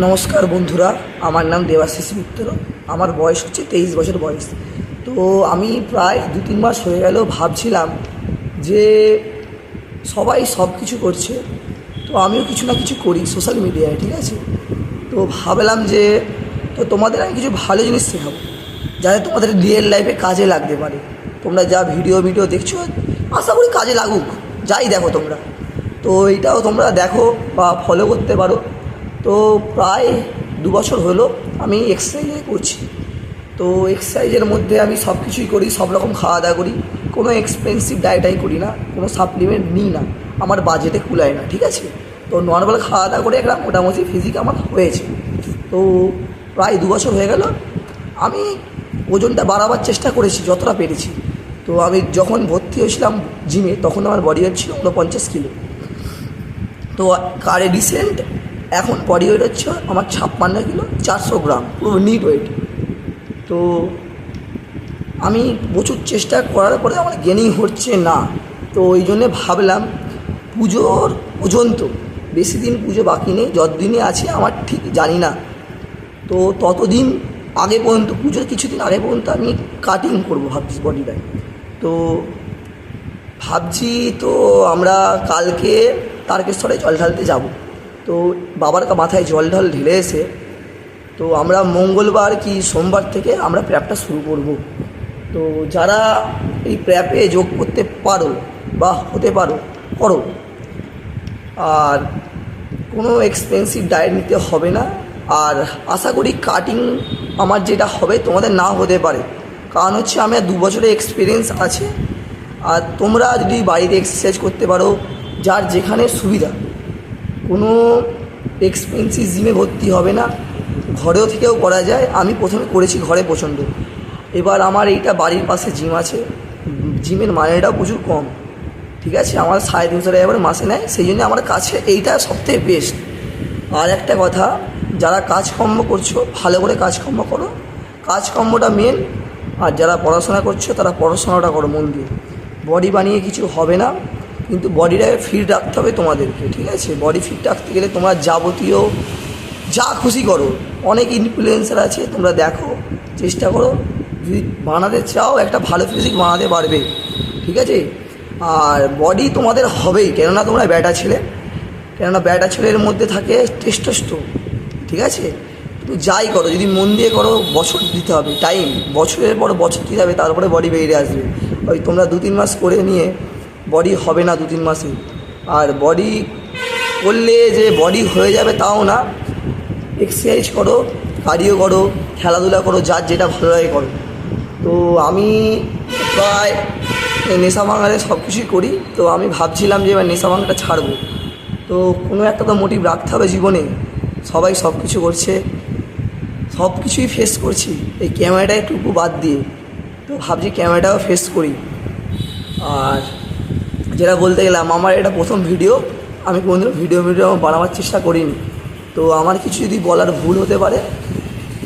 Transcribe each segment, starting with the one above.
নমস্কার বন্ধুরা, আমার নাম দেবাশিস মিত্র। আমার বয়স হচ্ছে 23 বছর বয়স। তো আমি প্রায় 2-3 মাস হয়ে গেল ভাবছিলাম যে সবাই সব কিছু করছে, তো আমিও কিছু না কিছু করি সোশ্যাল মিডিয়ায়, ঠিক আছে। তো ভাবলাম যে তোমাদের আমি কিছু ভালো জিনিস শেখাবো যাতে তোমাদের রিয়েল লাইফে কাজে লাগতে পারে। তোমরা যা ভিডিও দেখছো আশা করি কাজে লাগুক, যাই দেখো তোমরা। তো এইটাও তোমরা দেখো বা ফলো করতে পারো। তো প্রায় 2 বছর হলো আমি এক্সারসাইজ করছি। তো এক্সারসাইজের মধ্যে আমি সব কিছুই করি, সব রকম খাওয়া দাওয়া করি, কোনো এক্সপেন্সিভ ডায়েটাই করি না, কোনো সাপ্লিমেন্ট নিই না, আমার বাজেটে কুলায় না, ঠিক আছে। তো নর্মাল খাওয়া দাওয়া করে একটা মোটামুটি ফিজিক আমার হয়েছে। তো প্রায় 2 বছর হয়ে গেল। আমি ওজনটা বাড়াবার চেষ্টা করেছি যতটা পেরেছি। তো আমি যখন ভর্তি হয়েছিলাম জিমে তখন আমার বডি ওয়েট ছিল 49 কিলো। তো কারে রিসেন্ট এখন বডি ওয়েট হচ্ছে আমার 56 কিলো 400 গ্রাম, পুরো নিট ওয়েট। তো আমি প্রচুর চেষ্টা করার পরে আমার গেনিং হচ্ছে না। তো ওই জন্যে ভাবলাম পুজোর পর্যন্ত, বেশি দিন পুজো বাকি নেই, যতদিনই আছে আমার ঠিক জানি না, তো ততদিন আগে পর্যন্ত, পুজোর কিছুদিন আগে পর্যন্ত আমি কাটিং করবো ভাবছি বডিটায়। তো ভাবছি তো আমরা কালকে তারকেশ্বরে জল ঢালতে যাব। তো বাবার মাথায় জল ঢেলে এসে তো আমরা মঙ্গলবার কি সোমবার থেকে আমরা প্র্যাপটা শুরু করব। তো যারা এই প্র্যাপে যোগ করতে পারো বা হতে পারো করো, আর কোনো এক্সপেন্সিভ ডায়েট নিতে হবে না। আর আশা করি কাটিং আমার যেটা হবে তোমাদের না হতে পারে, কারণ হচ্ছে আমার 2 বছরের এক্সপিরিয়েন্স আছে। আর তোমরা যদি বাড়িতে এক্সারসাইজ করতে পারো, যার যেখানে সুবিধা, কোনো এক্সপেন্সিভ জিমে ভর্তি হবে না, ঘরেও থেকেও করা যায়। আমি প্রথমে করেছি ঘরে প্রচণ্ড। এবার আমার এইটা বাড়ির পাশে জিম আছে, জিমের মাইনেটাও প্রচুর কম, ঠিক আছে। আমার 350 টাকা করে মাসে নেয়, সেই জন্য আমার কাছে এইটা সবথেকে বেস্ট। আর একটা কথা, যারা কাজকর্ম করছো ভালো করে কাজকর্ম করো, কাজকর্মটা মেন। আর যারা পড়াশোনা করছো তারা পড়াশোনাটা করো মন দিয়ে। বডি বানিয়ে কিছু হবে না, কিন্তু বডিটাকে ফিট রাখতে হবে তোমাদেরকে, ঠিক আছে। বডি ফিট রাখতে গেলে তোমরা যাবতীয় যা খুশি করো, অনেক ইনফ্লুয়েন্সার আছে, তোমরা দেখো, চেষ্টা করো। যদি বানাতে চাও একটা ভালো ফিজিক বানাতে পারবে, ঠিক আছে। আর বডি তোমাদের হবেই, কেননা তোমরা ব্যাটা ছেলের মধ্যে থাকে টেস্টোস্টেরন, ঠিক আছে। তো যাই করো, যদি মন দিয়ে করো, বছর দিতে হবে টাইম, বছরের পর বছর দিতে হবে, তারপরে বডি বেরিয়ে আসবে। ওই তোমরা 2-3 মাস করে নিয়ে বডি হবে না 2-3 মাসে। আর বডি করলে যে বডি হয়ে যাবে তাও না, এক্সারসাইজ করো, কার্ডিও করো, খেলাধুলা করো, যার যেটা ভালো লাগে করো। তো আমি প্রায় নেশা ভাঙারে সব কিছুই করি। তো আমি ভাবছিলাম যে এবার নেশা ভাঙাটা ছাড়বো। তো কোনো একটা তো মোটিভ রাখতে হবে জীবনে। সবাই সব কিছু করছে, সব কিছুই ফেস করছি, এই ক্যামেরাটা একটু বাদ দিয়ে। তো ভাবছি ক্যামেরাটাও ফেস করি। আর যেটা বলতে গেলাম, আমার এটা প্রথম ভিডিও, আমি কোনোদিনও ভিডিও বানাবার চেষ্টা করিনি। তো আমার কিছু যদি বলার ভুল হতে পারে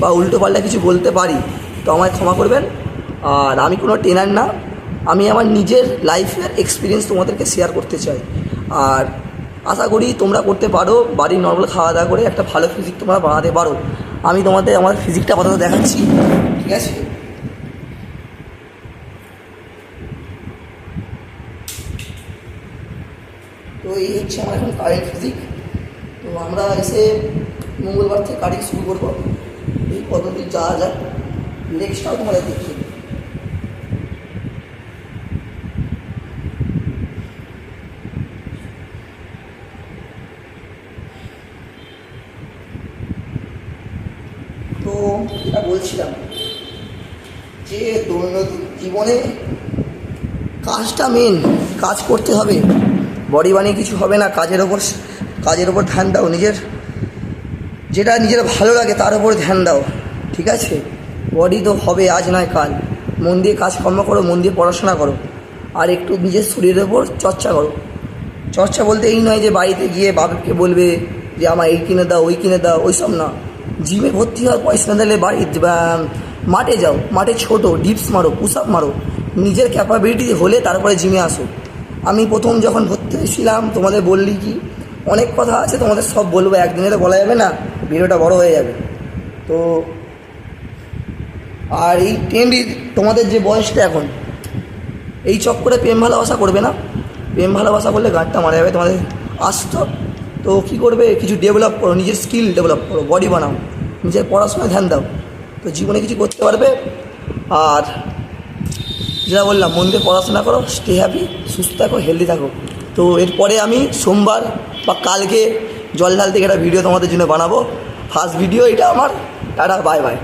বা উল্টো পাল্টা কিছু বলতে পারি তো আমায় ক্ষমা করবেন। আর আমি কোনো ট্রেনার না, আমি আমার নিজের লাইফের এক্সপিরিয়েন্স তোমাদেরকে শেয়ার করতে চাই। আর আশা করি তোমরা করতে পারো, বাড়ির নর্মাল খাওয়া দাওয়া করে একটা ভালো ফিজিক তোমরা বানাতে পারো। আমি তোমাদের আমার ফিজিকটা আপাতত দেখাচ্ছি, ঠিক আছে। তো এই হচ্ছে আমার এখন কারেন্ট ফিজিক। তো আমরা এসে মঙ্গলবার থেকে কাটিং শুরু করবো। এই পদ্ধতি যাওয়া যায়, লেগসটাও তোমাদের দেখিয়ে। তো যেটা বলছিলাম যে দৈনন্দিন জীবনে কাজটা মেন, কাজ করতে হবে, বডি বানিয়ে কিছু হবে না। কাজের ওপর ধ্যান দাও, নিজের ভালো লাগে তার উপর ধ্যান দাও, ঠিক আছে। বডি তো হবে আজ নয় কাল, মন দিয়ে কাজকর্ম করো, মন দিয়ে পড়াশোনা করো, আর একটু নিজের শরীরের ওপর চর্চা করো। চর্চা বলতে এই নয় যে বাড়িতে গিয়ে বাবাকে বলবে যে আমার এই কিনে দাও, ওই কিনে দাও, ওইসব না। জিমে ভর্তি হওয়ার পয়সা না দিলে মাঠে যাও, মাঠে ছোটো ডিপস মারো, পুশ আপ মারো, নিজের ক্যাপাবিলিটি হলে তারপরে জিমে আসো। আমি প্রথম যখন ভর্তি হয়েছিলাম তোমাদের বললি কি অনেক কথা আছে, তোমাদের সব বলবো, একদিনে তো বলা যাবে না, ভিডিওটা বড় হয়ে যাবে। তো আর এই তোমাদের যে বয়সটা এখন, এই চক্করে প্রেম ভালোবাসা করবে না। প্রেম ভালোবাসা করলে গাঁটটা মারা যাবে তোমাদের। আসতো তো কী করবে, কিছু ডেভেলপ করো, নিজের স্কিল ডেভেলপ করো, বডি বানাও, নিজের পড়াশোনায় ধ্যান দাও, তো জীবনে কিছু করতে পারবে। আর যেটা বললাম, মন দিয়ে পড়াশোনা করো, স্টে হ্যাপি, সুস্থ থাকো, হেলদি থাকো। তো এরপরে আমি সোমবার বা কালকে জল ঢাল থেকে একটা ভিডিও তোমাদের জন্য বানাবো, ফার্স্ট ভিডিও এটা আমার। Tata, bye bye.